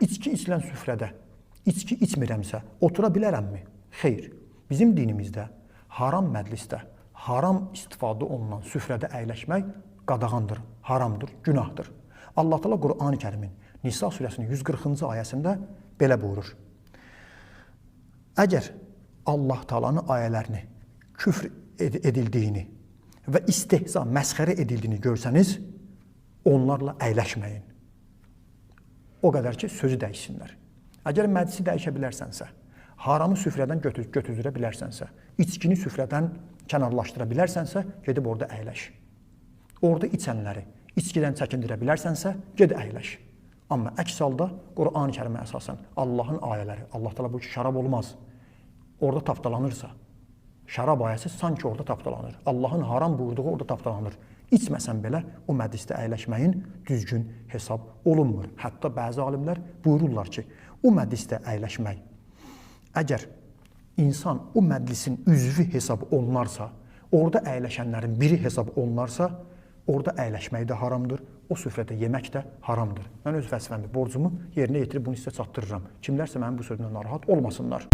İçki içilən süfrədə içki içmirəmsə, otura bilərəmmi? Xeyr. Bizim dinimizdə haram məclisdə, haram istifadə olunan süfrədə əyləşmək qadağandır, haramdır, günahdır. Allah Teala Qur'an-ı Kərimin Nisa surəsinin 140-cı ayəsində belə buyurur. Əgər Allah Teala'nın ayələrini küfr edildiyini və istehza, məsxərə edildiyini görsəniz, onlarla əyləşməyin. O qədər ki, sözü dəyişsinlər. Əgər məclisi dəyişə bilərsənsə, haramı süfrədən götürdürə bilərsənsə, içkini süfrədən kənarlaşdıra bilərsənsə, gedib orada əyləş. Orada içənləri içkidən çəkindirə bilərsənsə, ged əyləş. Amma əks halda Qur'an-ı Kərimə əsasən Allahın ayələri, Allah Teala bu ki, şərab olmaz. Orada tapdalanırsa, şərab ayəsi sanki orada tapdalanır. Allahın haram buyurduğu orada tapdalanır. İçməsən belə o məclisdə əyləşməyin düzgün hesab olunmur. Hətta bəzi alimlər buyururlar ki, o məclisdə əyləşmək, əgər insan o məclisin üzvü hesab olunarsa, orada əyləşənlərin biri hesab olunarsa, orada əyləşmək də haramdır, o süfrədə yemək də haramdır. Mən öz vəzifəmi, borcumu yerinə yetirib bunu sizə çatdırıram. Kimlərsə mənim bu sözümdən narahat olmasınlar.